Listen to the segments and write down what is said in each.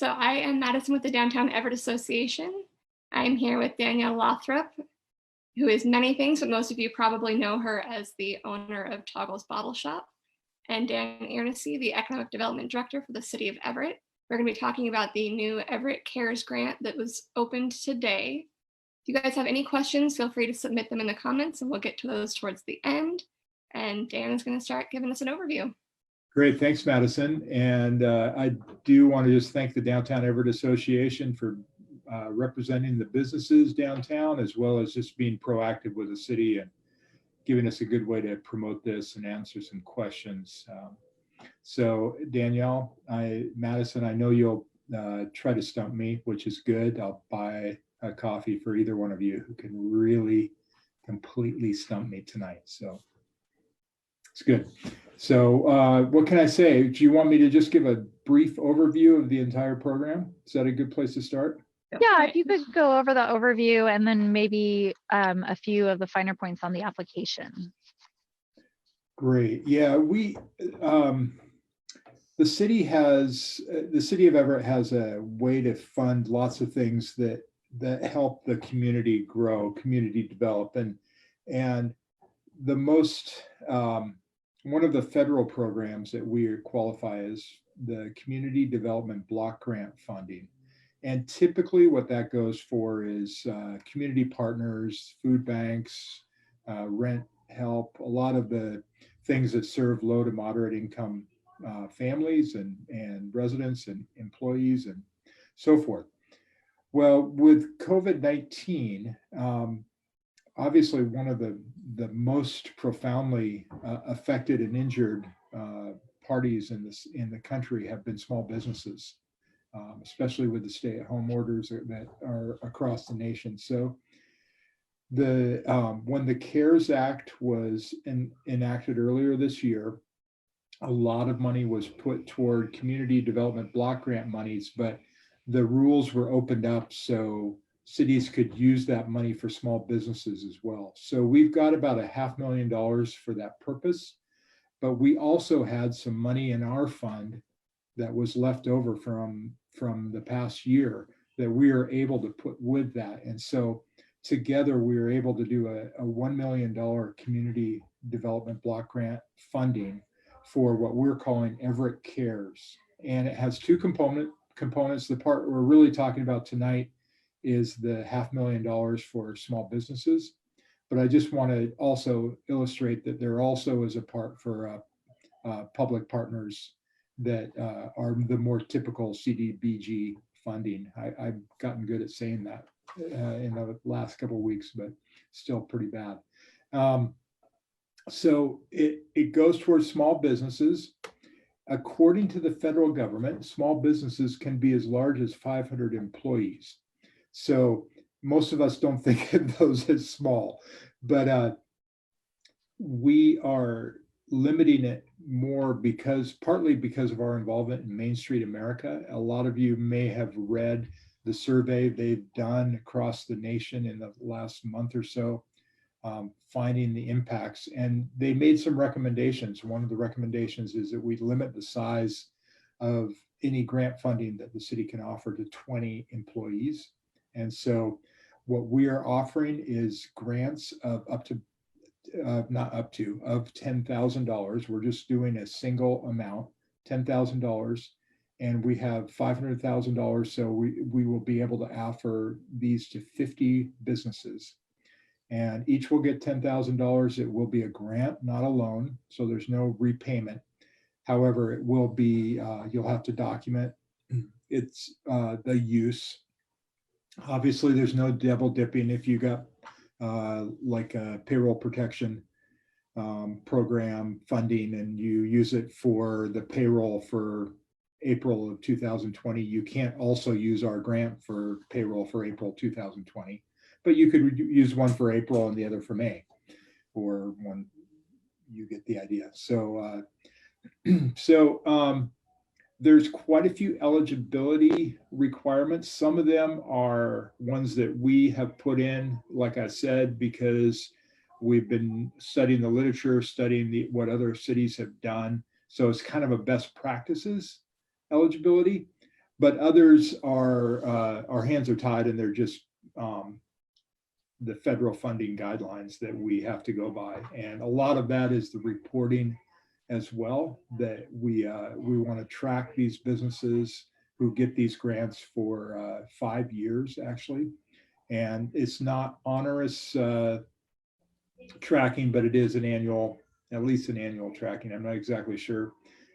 So I am Madison with the Downtown Everett Association. I am here with Danielle Lothrop, who is many things, but most of you probably know her as the owner of Toggle's Bottle Shop, and Dan Eernissee, the Economic Development Director for the City of Everett. We're going to be talking about the new Everett CARES Grant that was opened today. If you guys have any questions, feel free to submit them in the comments, and we'll get to those towards the end. And Dan is going to start giving us an overview. Great, thanks, Madison. And I do want to just thank the Downtown Everett Association for representing the businesses downtown, as well as just being proactive with the city and giving us a good way to promote this and answer some questions. So Danielle, Madison, I know you'll try to stump me, which is good. I'll buy a coffee for either one of you who can really completely stump me tonight. So it's good. So what can I say? Do you want me to just give a brief overview of the entire program? Is that a good place to start? Yeah, if you could go over the overview and then maybe a few of the finer points on the application. Great. Yeah, the city of Everett has a way to fund lots of things that help the community grow, community develop, and the most one of the federal programs that we qualify as the Community Development Block Grant funding. And typically what that goes for is community partners, food banks, rent help, a lot of the things that serve low to moderate income families and residents and employees and so forth. Well, with COVID-19, obviously one of the most profoundly affected and injured parties in the country have been small businesses, especially with the stay-at-home orders that are across the nation. So when the CARES Act was enacted earlier this year, a lot of money was put toward community development block grant monies, but the rules were opened up so cities could use that money for small businesses as well. So we've got about $500,000 for that purpose, but we also had some money in our fund that was left over from the past year that we are able to put with that. And so together we were able to do a $1 million community development block grant funding for what we're calling Everett CARES. And it has two components. The part we're really talking about tonight is the $500,000 for small businesses. But I just want to also illustrate that there also is a part for public partners that are the more typical CDBG funding. I've gotten good at saying that in the last couple of weeks, but still pretty bad. So it goes towards small businesses. According to the federal government, small businesses can be as large as 500 employees. So most of us don't think of those as small, but we are limiting it more partly because of our involvement in Main Street America. A lot of you may have read the survey they've done across the nation in the last month or so, finding the impacts, and they made some recommendations. One of the recommendations is that we limit the size of any grant funding that the city can offer to 20 employees. And so what we are offering is grants of of $10,000. We're just doing a single amount, $10,000, and we have $500,000. So we will be able to offer these to 50 businesses. And each will get $10,000. It will be a grant, not a loan. So there's no repayment. However, it will be, you'll have to document it's the use. Obviously, there's no double dipping. If you got like a payroll protection program funding and you use it for the payroll for April of 2020, you can't also use our grant for payroll for April 2020. But you could use one for April and the other for May, or one, you get the idea. So, there's quite a few eligibility requirements. Some of them are ones that we have put in, like I said, because we've been studying the literature, studying what other cities have done. So it's kind of a best practices eligibility. but others are, our hands are tied and they're just the federal funding guidelines that we have to go by. And a lot of that is the reporting as well, that we want to track these businesses who get these grants for 5 years actually. And it's not onerous tracking, but it is an annual, at least an annual tracking. I'm not exactly sure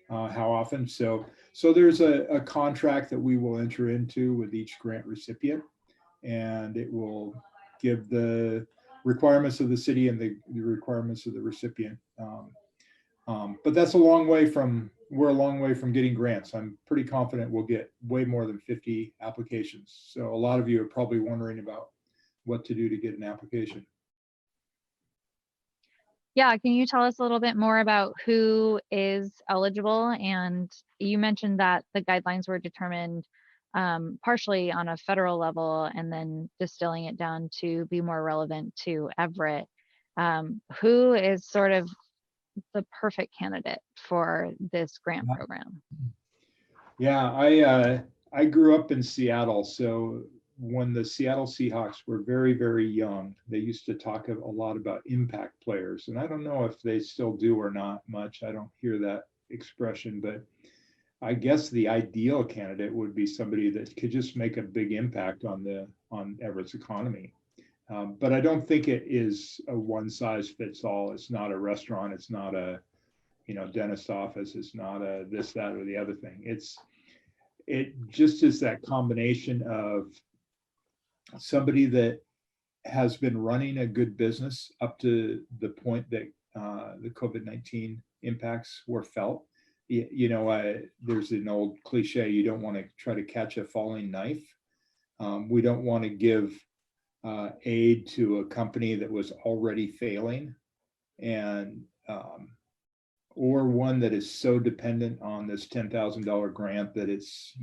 how often. So there's a contract that we will enter into with each grant recipient, and it will give the requirements of the city and the requirements of the recipient. But that's a long way from, we're a long way from getting grants. I'm pretty confident we'll get way more than 50 applications. So a lot of you are probably wondering about what to do to get an application. Yeah, can you tell us a little bit more about who is eligible? And you mentioned that the guidelines were determined partially on a federal level and then distilling it down to be more relevant to Everett. Who is sort of the perfect candidate for this grant program? Yeah, I grew up in Seattle, so when the Seattle Seahawks were very, very young, they used to talk a lot about impact players. And I don't know if they still do or not much. I don't hear that expression, but I guess the ideal candidate would be somebody that could just make a big impact on Everett's economy. But I don't think it is a one size fits all. It's not a restaurant. It's not a, dentist office. It's not a this, that, or the other thing. It just is that combination of somebody that has been running a good business up to the point that the COVID-19 impacts were felt. There's an old cliche, you don't want to try to catch a falling knife. We don't want to give aid to a company that was already failing, and or one that is so dependent on this $10,000 grant that it's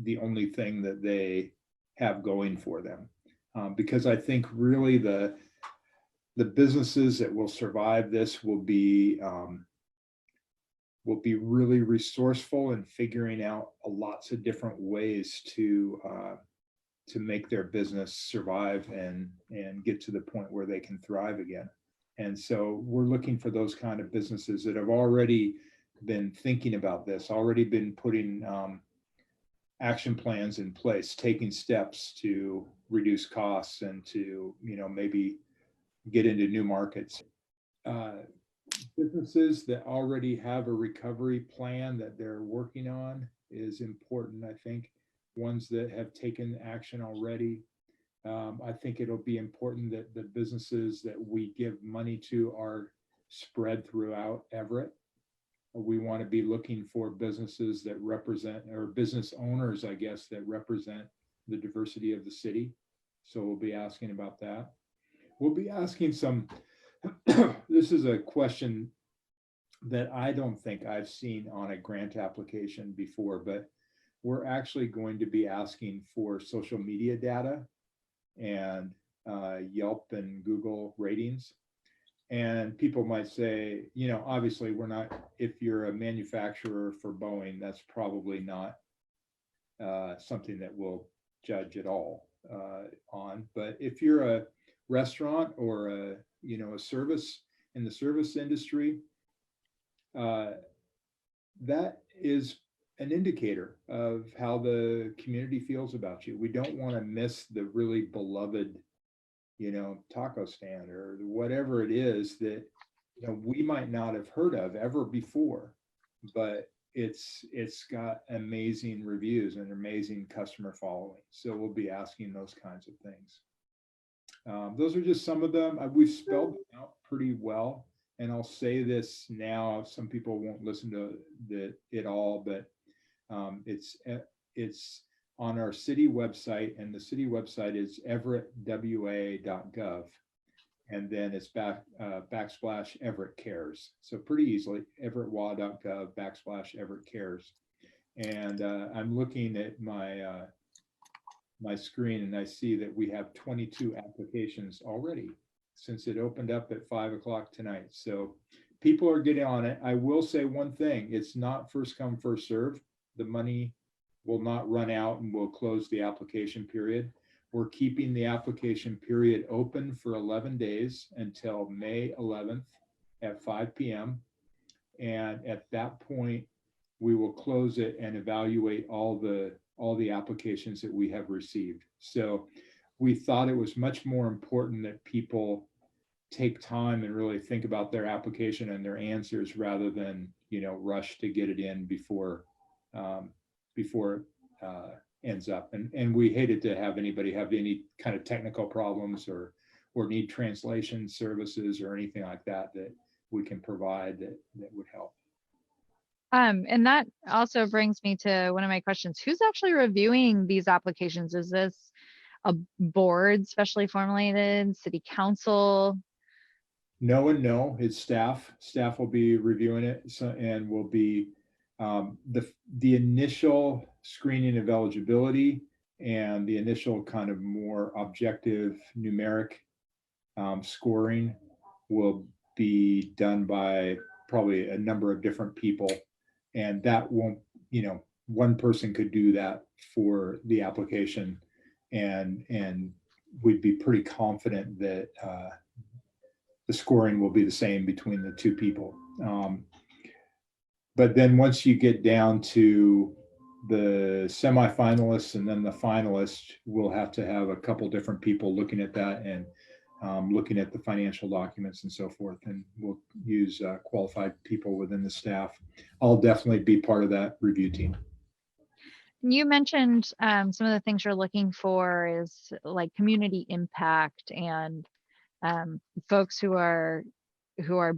the only thing that they have going for them. Because I think really the businesses that will survive this will be really resourceful in figuring out lots of different ways to make their business survive and get to the point where they can thrive again. And so we're looking for those kind of businesses that have already been thinking about this, already been putting action plans in place, taking steps to reduce costs and to, maybe get into new markets. Businesses that already have a recovery plan that they're working on is important, I think. Ones that have taken action already. I think it'll be important that the businesses that we give money to are spread throughout Everett. We want to be looking for businesses that represent, or business owners, I guess, that represent the diversity of the city. So we'll be asking about that. We'll be asking some, this is a question that I don't think I've seen on a grant application before, but we're actually going to be asking for social media data and Yelp and Google ratings. And people might say, obviously we're not, if you're a manufacturer for Boeing, that's probably not something that we'll judge at all on. But if you're a restaurant or a service in the service industry, that is an indicator of how the community feels about you. We don't want to miss the really beloved, taco stand or whatever it is that, we might not have heard of ever before, but it's got amazing reviews and amazing customer following. So we'll be asking those kinds of things. Those are just some of them. We've spelled them out pretty well. And I'll say this now, some people won't listen to it all, but it's on our city website, and the city website is everettwa.gov, and then it's backslash Everett CARES. So pretty easily, everettwa.gov /Everett CARES. And I'm looking at my screen, and I see that we have 22 applications already since it opened up at 5 o'clock tonight. So people are getting on it. I will say one thing, it's not first come, first serve. The money will not run out and we'll close the application period. We're keeping the application period open for 11 days until May 11th at 5 p.m. And at that point, we will close it and evaluate all the applications that we have received. So we thought it was much more important that people take time and really think about their application and their answers rather than, rush to get it in before it ends up. And we hated to have anybody have any kind of technical problems or need translation services or anything like that we can provide that would help. And that also brings me to one of my questions. Who's actually reviewing these applications? Is this a board specially formulated, city council? No, it's staff. Staff will be reviewing it, and will be the initial screening of eligibility and the initial kind of more objective numeric scoring will be done by probably a number of different people, and that won't, one person could do that for the application, and we'd be pretty confident that the scoring will be the same between the two people. But then once you get down to the semifinalists and then the finalists, we'll have to have a couple different people looking at that and looking at the financial documents and so forth. And we'll use qualified people within the staff. I'll definitely be part of that review team. You mentioned some of the things you're looking for is like community impact and folks who are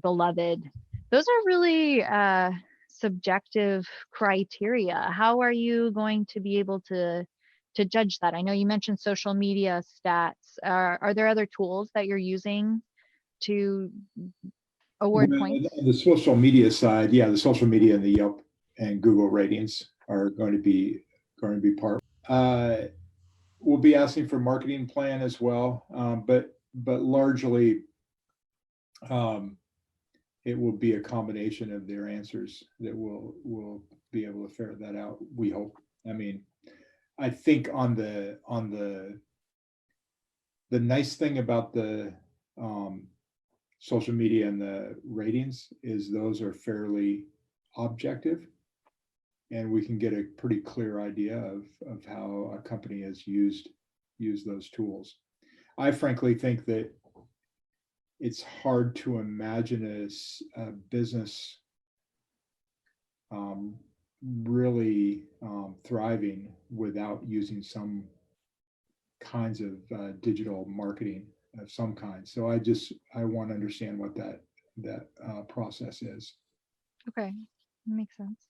beloved. Those are really subjective criteria. How are you going to be able to judge that? I know you mentioned social media stats. Are there other tools that you're using to award points? On the social media side, yeah, the social media and the Yelp and Google ratings are going to be part. We'll be asking for marketing plan as well, but largely it will be a combination of their answers that we'll be able to ferret that out, we hope. I mean, I think on the nice thing about the social media and the ratings is those are fairly objective, and we can get a pretty clear idea of how a company has used those tools. I frankly think that it's hard to imagine a business really thriving without using some kinds of digital marketing of some kind. So I want to understand what that process is. Okay, makes sense.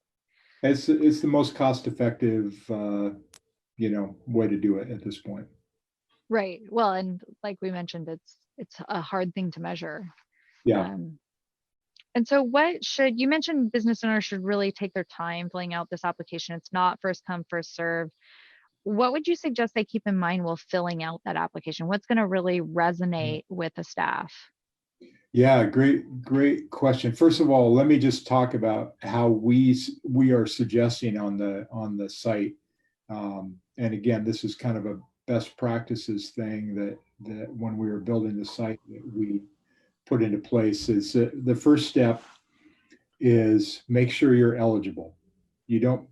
It's the most cost-effective, way to do it at this point. Right. Well, and like we mentioned, it's a hard thing to measure. Yeah. And so you mentioned business owners should really take their time filling out this application. It's not first come, first serve. What would you suggest they keep in mind while filling out that application? What's going to really resonate with the staff? Yeah, great question. First of all, let me just talk about how we are suggesting on the site. And again, this is kind of a best practices thing that when we were building the site that we put into place is the first step is make sure you're eligible. No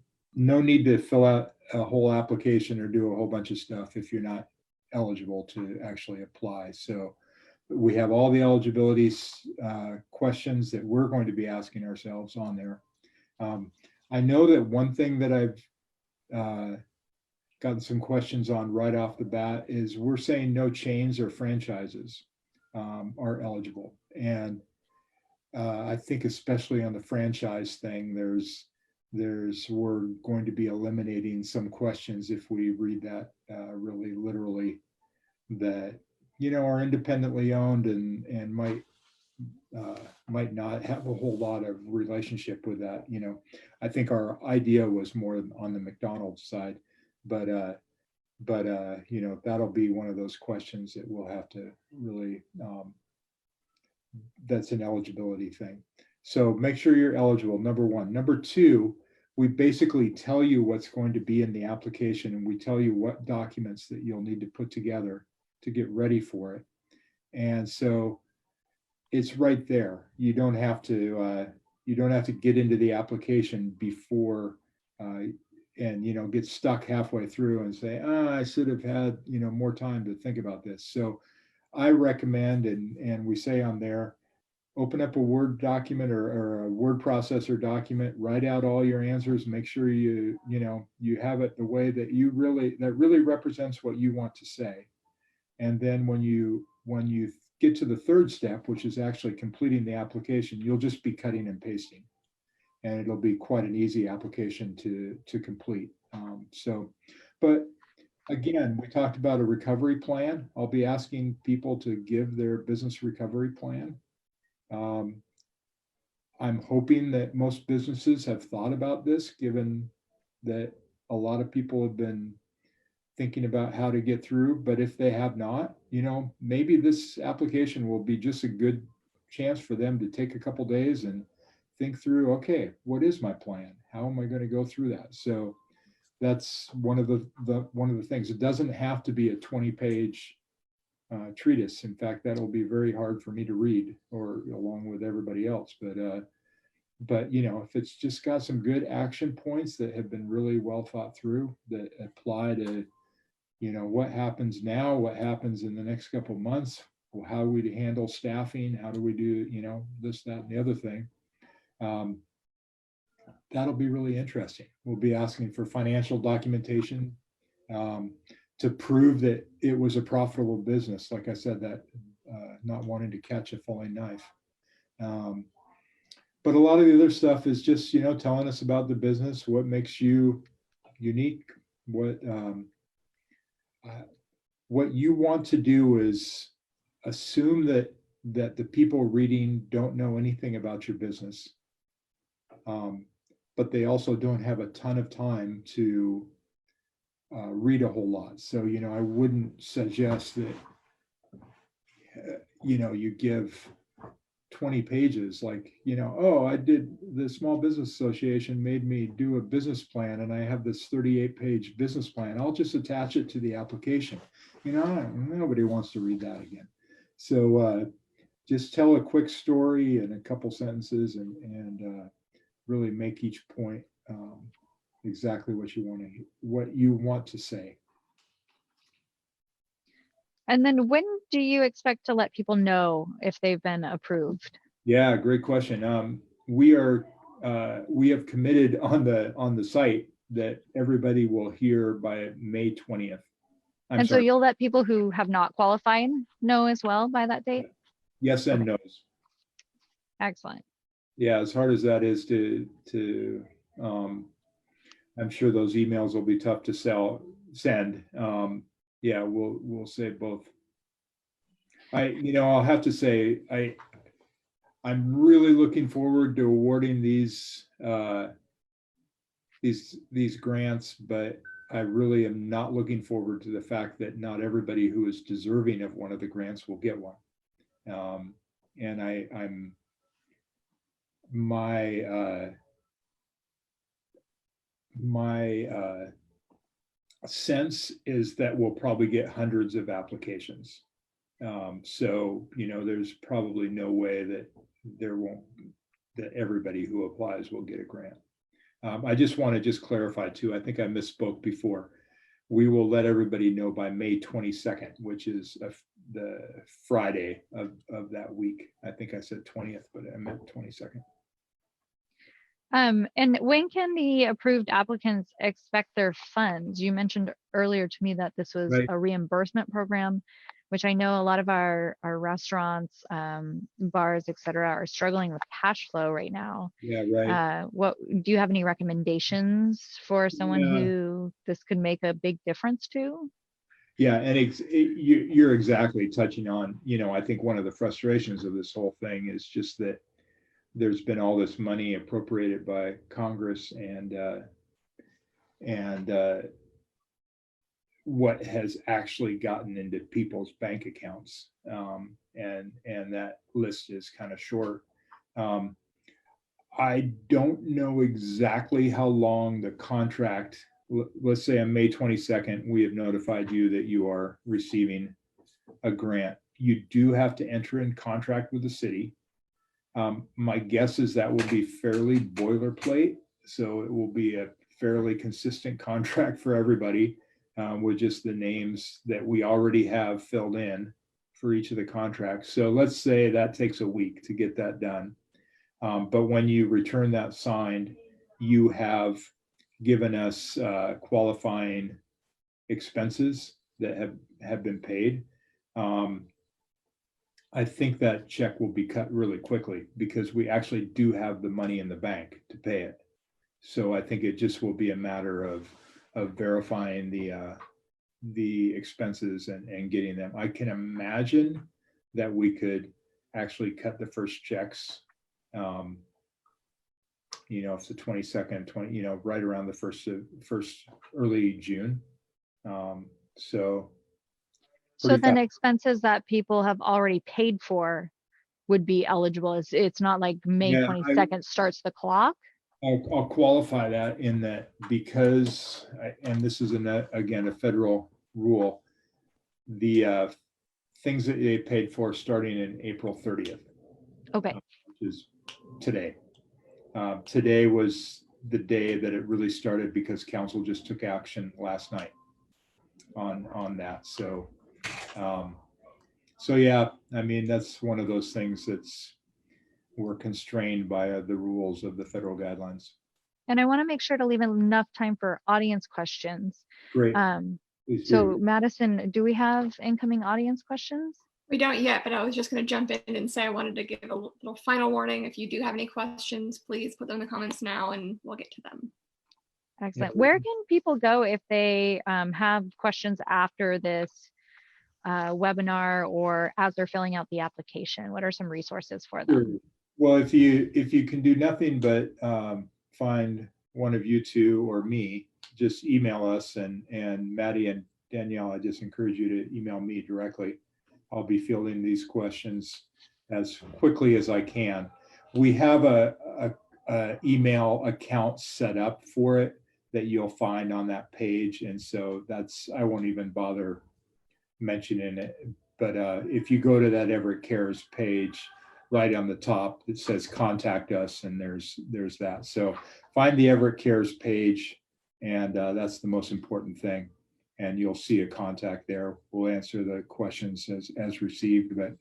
need to fill out a whole application or do a whole bunch of stuff if you're not eligible to actually apply. So we have all the eligibility questions that we're going to be asking ourselves on there. I know that one thing that I've gotten some questions on right off the bat is we're saying no chains or franchises are eligible. And I think especially on the franchise thing, we're going to be eliminating some questions if we read that really literally, that are independently owned and might not have a whole lot of relationship with that. I think our idea was more on the McDonald's side, but that'll be one of those questions that we'll have to really that's an eligibility thing. So make sure you're eligible, number one. Number two, we basically tell you what's going to be in the application, and we tell you what documents that you'll need to put together to get ready for it. And so it's right there. You don't have to get into the application before and get stuck halfway through and say, I should have had more time to think about this. So I recommend, and we say on there, open up a Word document or a word processor document, write out all your answers, make sure you have it the way that really represents what you want to say. And then when you get to the third step, which is actually completing the application, you'll just be cutting and pasting, and it'll be quite an easy application to complete. But again, we talked about a recovery plan. I'll be asking people to give their business recovery plan. I'm hoping that most businesses have thought about this, given that a lot of people have been thinking about how to get through. But if they have not, maybe this application will be just a good chance for them to take a couple days and think through, okay, what is my plan? How am I going to go through that? So that's one of the things. It doesn't have to be a 20-page treatise. In fact, that'll be very hard for me to read, or along with everybody else. But if it's just got some good action points that have been really well thought through, that apply to what happens now, what happens in the next couple of months, how we handle staffing, how do we do this, that, and the other thing, that'll be really interesting. We'll be asking for financial documentation to prove that it was a profitable business. Like I said, that not wanting to catch a falling knife. But a lot of the other stuff is just, telling us about the business, what makes you unique, what you want to do is assume that the people reading don't know anything about your business, but they also don't have a ton of time to read a whole lot. So, I wouldn't suggest that, you give 20 pages like, I did, the Small Business Association made me do a business plan, and I have this 38-page business plan. I'll just attach it to the application. Nobody wants to read that again. So just tell a quick story in a couple sentences, and really make each point exactly what you want to say. And then when do you expect to let people know if they've been approved? Yeah, great question. We have committed on the site that everybody will hear by May 20th. So you'll let people who have not qualified know as well by that date? Yes and no's. Excellent. Yeah, as hard as that is to I'm sure those emails will be tough to send. Yeah, we'll say both. I'll have to say I'm really looking forward to awarding these grants, but I really am not looking forward to the fact that not everybody who is deserving of one of the grants will get one. And I'm my sense is that we'll probably get hundreds of applications. So, there's probably no way that that everybody who applies will get a grant. I just want to clarify too, I think I misspoke before. We will let everybody know by May 22nd, which is the Friday of that week. I think I said 20th, but I meant 22nd. And when can the approved applicants expect their funds? You mentioned earlier to me that this was Right. a reimbursement program, which I know a lot of our restaurants, bars, et cetera, are struggling with cash flow right now. Yeah, right. What do you have any recommendations for someone who this could make a big difference to? Yeah, and you're exactly touching on, I think one of the frustrations of this whole thing is just that there's been all this money appropriated by Congress, and what has actually gotten into people's bank accounts, and that list is kind of short. I don't know exactly how long the contract, let's say on May 22nd, we have notified you that you are receiving a grant. You do have to enter in contract with the city. My guess is that will be fairly boilerplate. So it will be a fairly consistent contract for everybody, with just the names that we already have filled in for each of the contracts. So let's say that takes a week to get that done. But when you return that signed, you have given us qualifying expenses that have been paid. I think that check will be cut really quickly because we actually do have the money in the bank to pay it. So I think it just will be a matter of verifying the expenses and getting them. I can imagine that we could actually cut the first checks. It's the 22nd, right around the first early June. So So then fast. expenses that people have already paid for would be eligible. It's not like May Yeah, 22nd starts the clock. I'll qualify that in that because, and this is again a federal rule, the things that they paid for starting in April 30th, Okay. which is today. Today was the day that it really started because council just took action last night on that. So yeah, I mean, that's one of those things we're constrained by the rules of the federal guidelines. And I want to make sure to leave enough time for audience questions. Great. So Madison, do we have incoming audience questions? We don't yet, but I was just going to jump in and say I wanted to give a little final warning. If you do have any questions, please put them in the comments now and we'll get to them. Excellent. Yeah. Where can people go if they have questions after this webinar or as they're filling out the application? What are some resources for them? Sure. Well, if you can do nothing but find one of you two or me, just email us, and Maddie and Danielle, I just encourage you to email me directly. I'll be fielding these questions as quickly as I can. We have a email account set up for it that you'll find on that page, and so I won't even bother mentioning it. But if you go to that Everett CARES page, right on the top, it says contact us, and there's that. So find the Everett CARES page, and that's the most important thing. And you'll see a contact there. We'll answer the questions as received. But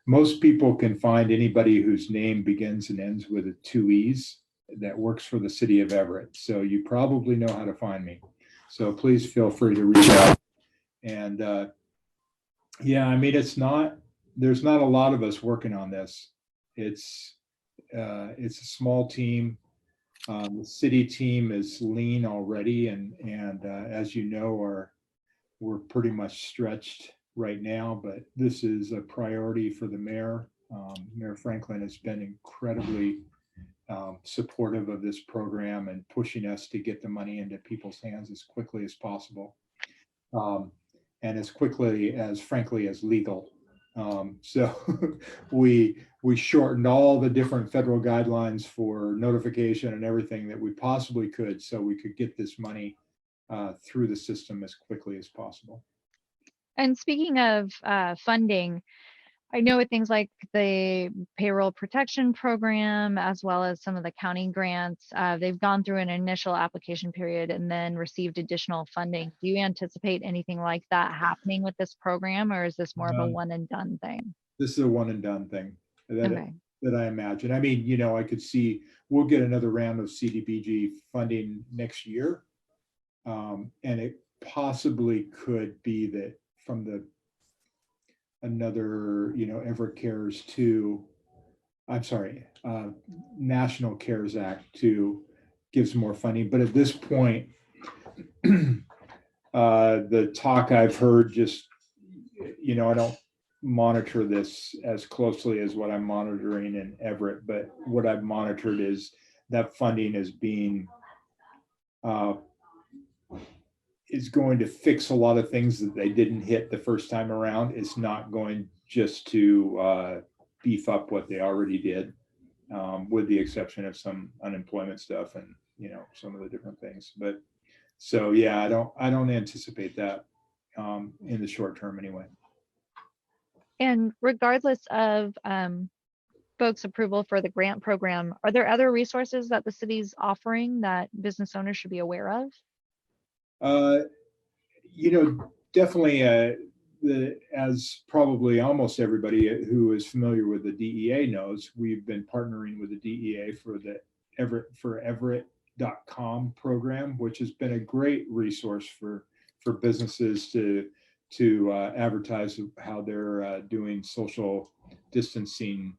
most people can find anybody whose name begins and ends with 2 E's that works for the city of Everett. So you probably know how to find me. So please feel free to reach out. And yeah, I mean, there's not a lot of us working on this. It's a small team. The city team is lean already, and as you know, we're pretty much stretched right now. But this is a priority for the mayor. Mayor Franklin has been incredibly supportive of this program and pushing us to get the money into people's hands as quickly as possible, and as quickly as, frankly, as legal. So we shortened all the different federal guidelines for notification and everything that we possibly could, so we could get this money through the system as quickly as possible. And speaking of funding, I know with things like the payroll protection program, as well as some of the county grants, they've gone through an initial application period and then received additional funding. Do you anticipate anything like that happening with this program, or is this more of a one and done thing? This is a one and done thing Okay. that I imagine. I mean, I could see we'll get another round of CDBG funding next year. And it possibly could be that from another, Everett CARES 2, I'm sorry, National CARES Act 2 gives more funding. But at this point, the talk I've heard, just, I don't monitor this as closely as what I'm monitoring in Everett, but what I've monitored is that funding is going to fix a lot of things that they didn't hit the first time around. It's not going just to beef up what they already did. with the exception of some unemployment stuff and, some of the different things. But so, yeah, I don't anticipate that in the short term anyway. And regardless of folks' approval for the grant program, are there other resources that the city's offering that business owners should be aware of? Definitely, as probably almost everybody who is familiar with the DEA knows, we've been partnering with the DEA for the Everett.com program, which has been a great resource for businesses to advertise how they're doing social distancing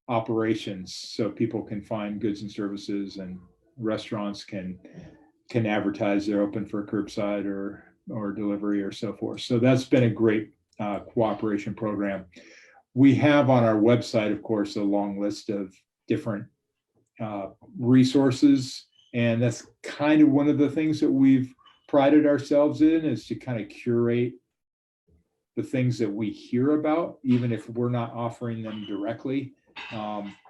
operations, so people can find goods and services, and restaurants can advertise they're open for curbside or delivery or so forth. So that's been a great cooperation program. We have on our website, of course, a long list of different resources, and that's kind of one of the things that we've prided ourselves in, is to kind of curate the things that we hear about, even if we're not offering them directly.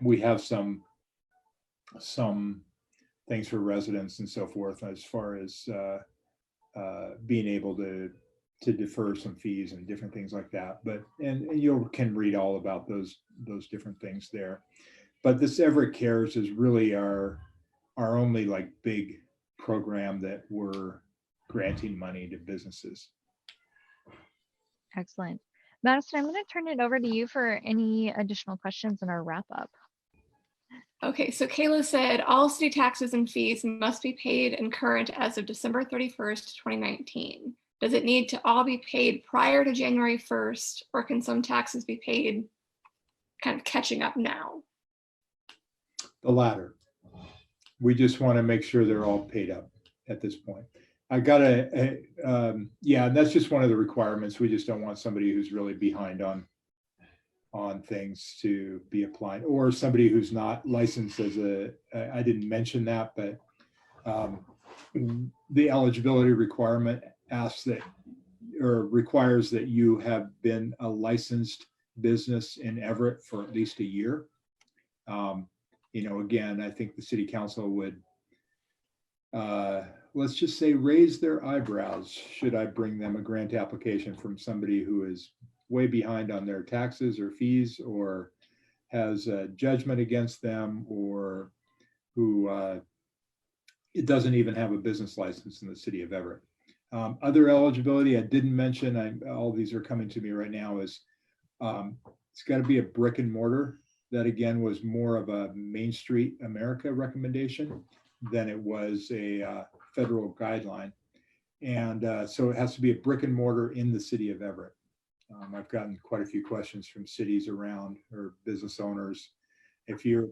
We have some things for residents and so forth, as far as being able to defer some fees and different things like that. But and you can read all about those different things there. But this Everett Cares is really our only like big program that we're granting money to businesses. Excellent. Madison, I'm going to turn it over to you for any additional questions in our wrap up. Okay, so Kayla said all city taxes and fees must be paid and current as of December 31st, 2019. Does it need to all be paid prior to January 1st, or can some taxes be paid kind of catching up now? The latter. We just want to make sure they're all paid up at this point. I gotta, yeah, and that's just one of the requirements. We just don't want somebody who's really behind on things to be applying, or somebody who's not licensed as I didn't mention that, but the eligibility requirement asks that, or requires that you have been a licensed business in Everett for at least a year. Again, I think the city council would, let's just say, raise their eyebrows should I bring them a grant application from somebody who is way behind on their taxes or fees, or has a judgment against them, or who it doesn't even have a business license in the city of Everett. Other eligibility I didn't mention, all these are coming to me right now, is it's got to be a brick and mortar. That again was more of a Main Street America recommendation than it was a federal guideline. And so it has to be a brick and mortar in the city of Everett. I've gotten quite a few questions from cities around, or business owners. If you're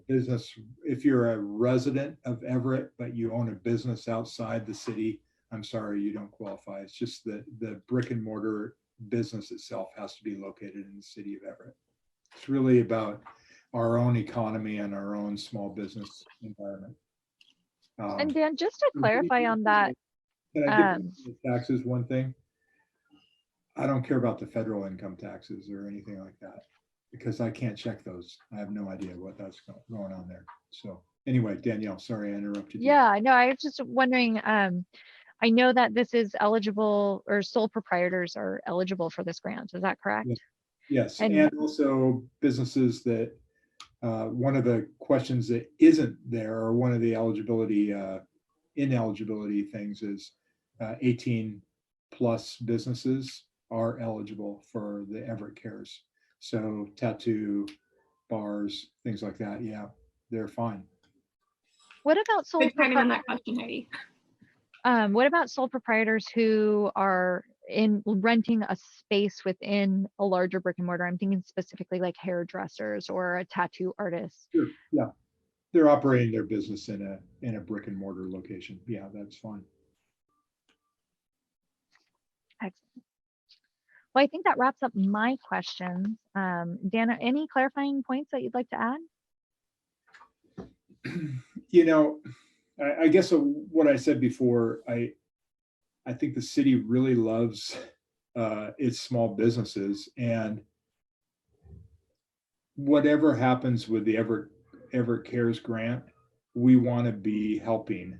a resident of Everett, but you own a business outside the city, I'm sorry, you don't qualify. It's just that the brick and mortar business itself has to be located in the city of Everett. It's really about our own economy and our own small business environment. And Dan, just to clarify on that. Can I give the taxes one thing? I don't care about the federal income taxes or anything like that, because I can't check those. I have no idea what that's going on there. So anyway, Danielle, sorry I interrupted you. Yeah, no, I was just wondering, I know that this is eligible, or sole proprietors are eligible for this grant. Is that correct? Yes, and also businesses that, one of the questions that isn't there, or one of the ineligibility things is 18 plus businesses are eligible for the Everett Cares. So tattoo, bars, things like that. Yeah, they're fine. What about sole timing on that question, Heidi? What about sole proprietors who are renting a space within a larger brick and mortar? I'm thinking specifically like hairdressers or a tattoo artist. Sure. Yeah, they're operating their business in a brick and mortar location. Yeah, that's fine. Excellent. Well, I think that wraps up my questions. Dana, any clarifying points that you'd like to add? I guess what I said before, I think the city really loves its small businesses, and whatever happens with the Everett CARES Grant, we want to be helping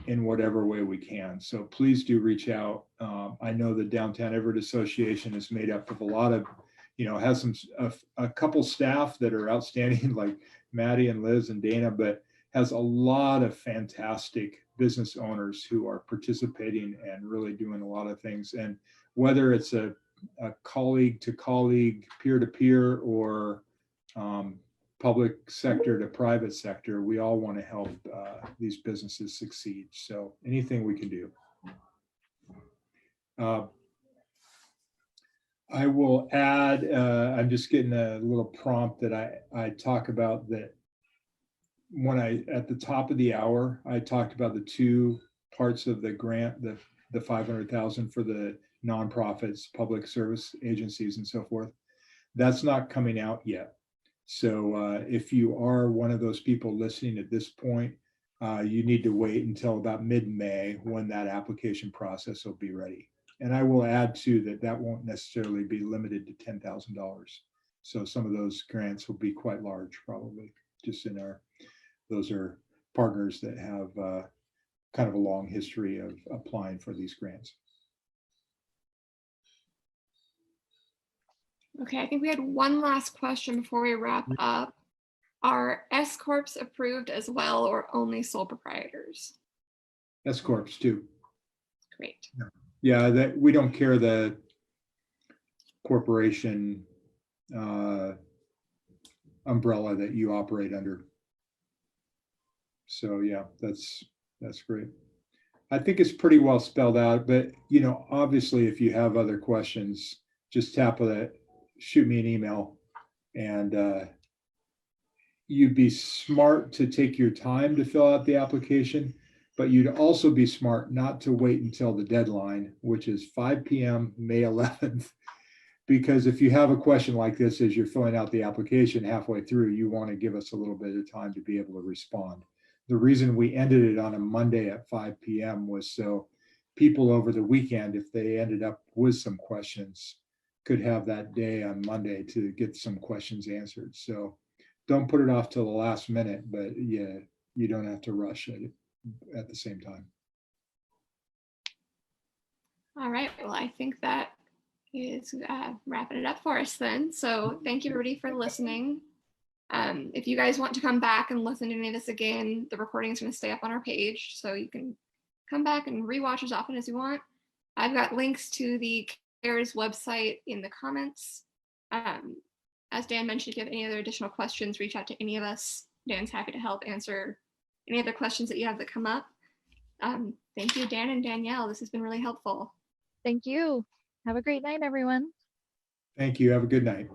in whatever way we can. So please do reach out. I know the Downtown Everett Association is made up of a lot of, has a couple staff that are outstanding, like Maddie and Liz and Dana, but has a lot of fantastic business owners who are participating and really doing a lot of things. And whether it's a colleague to colleague, peer to peer, or public sector to private sector, we all want to help these businesses succeed. So anything we can do. I will add, I'm just getting a little prompt that I talk about that when at the top of the hour, I talked about the two parts of the grant, the 500,000 for the nonprofits, public service agencies and so forth. That's not coming out yet. So if you are one of those people listening at this point, you need to wait until about mid-May when that application process will be ready. And I will add too that won't necessarily be limited to $10,000. So some of those grants will be quite large, probably, just those are partners that have kind of a long history of applying for these grants. Okay, I think we had one last question before we wrap up. Are S Corps approved as well, or only sole proprietors? S Corps too. Great. Yeah, that we don't care the corporation umbrella that you operate under. So yeah, that's great. I think it's pretty well spelled out, but obviously if you have other questions, just tap on it, shoot me an email, and you'd be smart to take your time to fill out the application, but you'd also be smart not to wait until the deadline, which is 5 p.m. May 11th, because if you have a question like this as you're filling out the application halfway through, you want to give us a little bit of time to be able to respond. The reason we ended it on a Monday at 5 p.m. was so people over the weekend, if they ended up with some questions, could have that day on Monday to get some questions answered. So don't put it off till the last minute, but yeah, you don't have to rush it at the same time. All right, well, I think that is wrapping it up for us then. So thank you everybody for listening. If you guys want to come back and listen to any of this again, the recording is going to stay up on our page, so you can come back and rewatch as often as you want. I've got links to the CARES website in the comments. As Dan mentioned, if you have any other additional questions, reach out to any of us. Dan's happy to help answer any other questions that you have that come up. Thank you, Dan and Danielle. This has been really helpful. Thank you. Have a great night, everyone. Thank you. Have a good night.